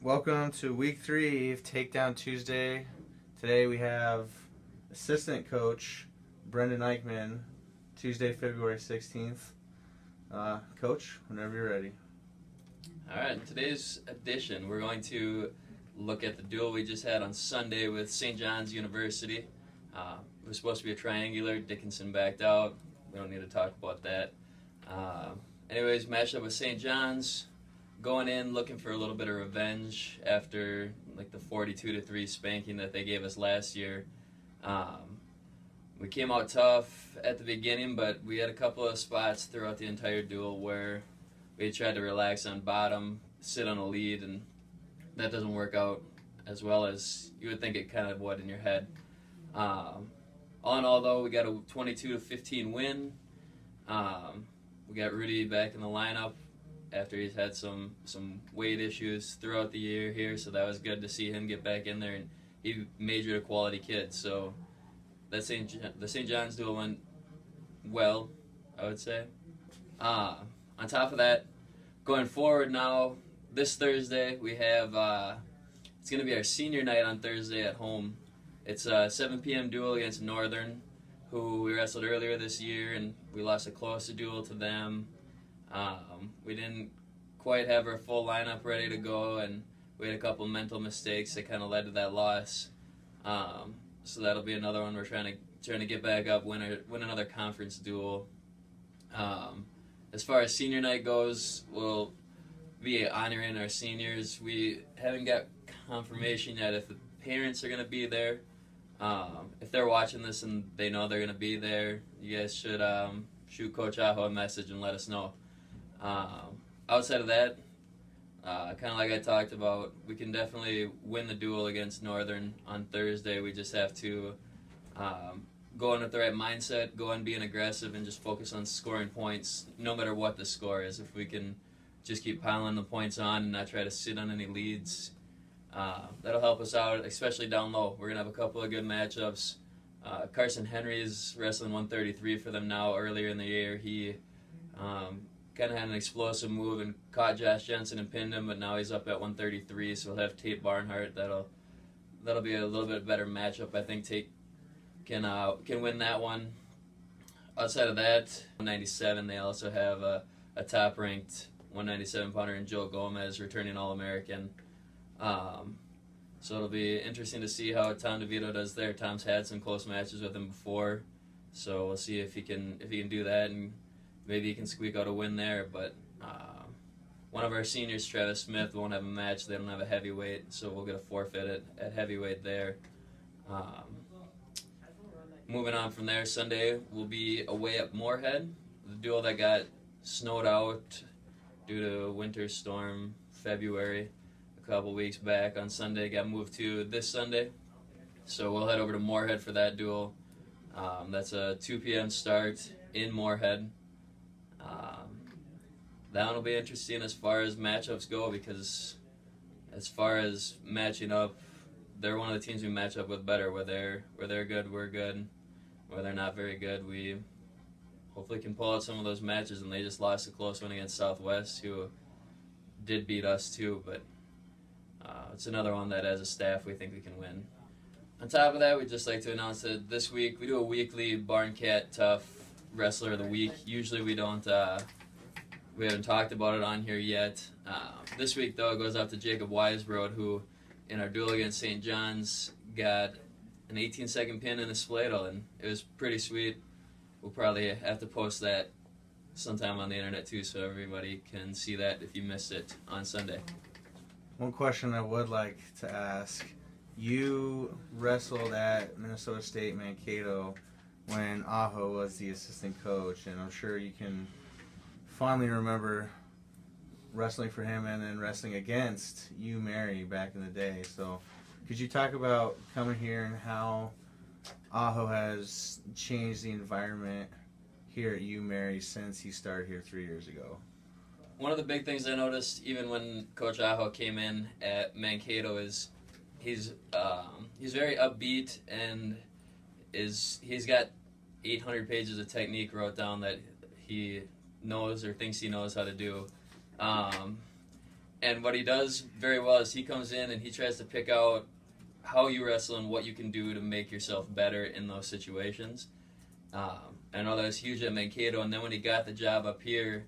Welcome to week 3 of Takedown Tuesday. Today we have assistant coach Brendan Eichman, Tuesday, February 16th. Coach, whenever you're ready. Alright, in today's edition, we're going to look at the duel we just had on Sunday with St. John's University. It was supposed to be a triangular. Dickinson backed out. We don't need to talk about that. Anyways, matched up with St. John's. Going in looking for a little bit of revenge after like the 42-3 spanking that they gave us last year. We came out tough at the beginning, but we had a couple of spots throughout the entire duel where we tried to relax on bottom, sit on a lead, and that doesn't work out as well as you would think it kind of would in your head. All in all, though, we got a 22-15 win. We got Rudy back in the lineup after he's had some weight issues throughout the year here, so that was good to see him get back in there, and he majored a quality kid. So the St. John's duel went well, I would say. On top of that, going forward now, this Thursday we have it's going to be our senior night on Thursday at home. It's a 7 p.m. duel against Northern, who we wrestled earlier this year, and we lost a closer duel to them. We didn't quite have our full lineup ready to go, and we had a couple mental mistakes that kind of led to that loss. So that'll be another one we're trying to get back up, win another conference duel. As far as senior night goes, we'll be honoring our seniors. We haven't got confirmation yet if the parents are going to be there. If they're watching this and they know they're going to be there, you guys should shoot Coach Aho a message and let us know. Outside of that, kind of like I talked about, we can definitely win the duel against Northern on Thursday. We just have to go in with the right mindset, go in being aggressive, and just focus on scoring points no matter what the score is. If we can just keep piling the points on and not try to sit on any leads, that'll help us out, especially down low. We're going to have a couple of good matchups. Carson Henry is wrestling 133 for them now. Earlier in the year, he kind of had an explosive move and caught Josh Jensen and pinned him, but now he's up at 133, so we'll have Tate Barnhart. That'll be a little bit better matchup. I think Tate can win that one. Outside of that, 197, they also have a top-ranked 197-pounder in Joe Gomez, returning All-American. So it'll be interesting to see how Tom DeVito does there. Tom's had some close matches with him before, so we'll see if he can do that, and maybe he can squeak out a win there. But one of our seniors, Travis Smith, won't have a match. They don't have a heavyweight, so we'll get a forfeit at heavyweight there. Moving on from there, Sunday we'll be away at Moorhead. The duel that got snowed out due to a winter storm February a couple weeks back on Sunday got moved to this Sunday. So we'll head over to Moorhead for that duel. That's a 2 p.m. start in Moorhead. That one will be interesting as far as matchups go, because as far as matching up, they're one of the teams we match up with better. Where they're good, we're good. Where they're not very good, we hopefully can pull out some of those matches. And they just lost a close one against Southwest, who did beat us too, but it's another one that as a staff we think we can win. On top of that, we'd just like to announce that this week we do a weekly Barn Cat Tough Wrestler of the Week. Usually we haven't talked about it on here yet. This week, though, it goes out to Jacob Weisbrod, who in our duel against St. John's got an 18-second pin in a spladle, and it was pretty sweet. We'll probably have to post that sometime on the internet too, so everybody can see that if you missed it on Sunday. One question I would like to ask: you wrestled at Minnesota State Mankato when Aho was the assistant coach, and I'm sure you can fondly remember wrestling for him and then wrestling against UMary back in the day. So could you talk about coming here and how Aho has changed the environment here at UMary since he started here 3 years ago? One of the big things I noticed, even when Coach Aho came in at Mankato, is he's very upbeat, and he's got 800 pages of technique wrote down that he knows or thinks he knows how to do. And what he does very well is he comes in and he tries to pick out how you wrestle and what you can do to make yourself better in those situations. I know that was huge at Mankato, and then when he got the job up here,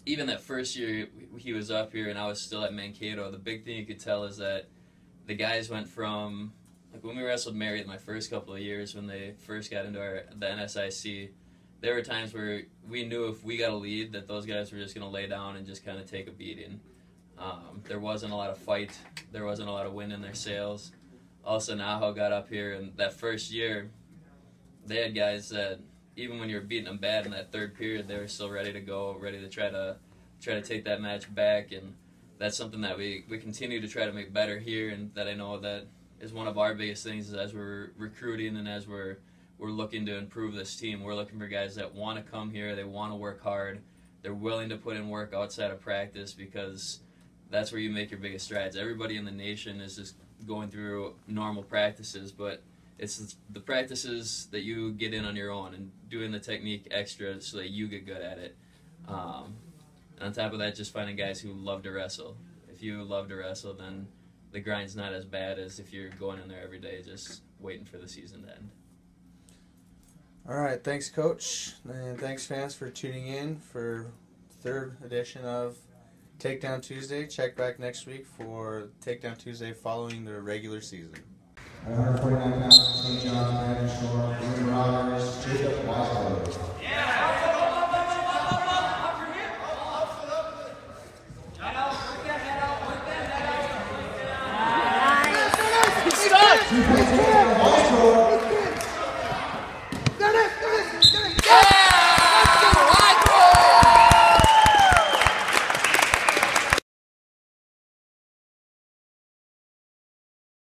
even that first year he was up here and I was still at Mankato, the big thing you could tell is that the guys went from, like when we wrestled Marriott my first couple of years when they first got into the NSIC, there were times where we knew if we got a lead that those guys were just going to lay down and just kind of take a beating. There wasn't a lot of fight. There wasn't a lot of wind in their sails. All of a sudden, Aho got up here, and that first year, they had guys that even when you were beating them bad in that third period, they were still ready to go, ready to try to take that match back. And that's something that we continue to try to make better here, and that I know that is one of our biggest things is as we're recruiting and as we're looking to improve this team. We're looking for guys that want to come here, they want to work hard, they're willing to put in work outside of practice, because that's where you make your biggest strides. Everybody in the nation is just going through normal practices, but it's the practices that you get in on your own and doing the technique extra so that you get good at it. And on top of that, just finding guys who love to wrestle. If you love to wrestle, then the grind's not as bad as if you're going in there every day just waiting for the season to end. All right, thanks, Coach, and thanks, fans, for tuning in for third edition of Takedown Tuesday. Check back next week for Takedown Tuesday following the regular season. 149 pounds, St. John's, Brandon Shore, Ian Roberts, Jacob Waslow.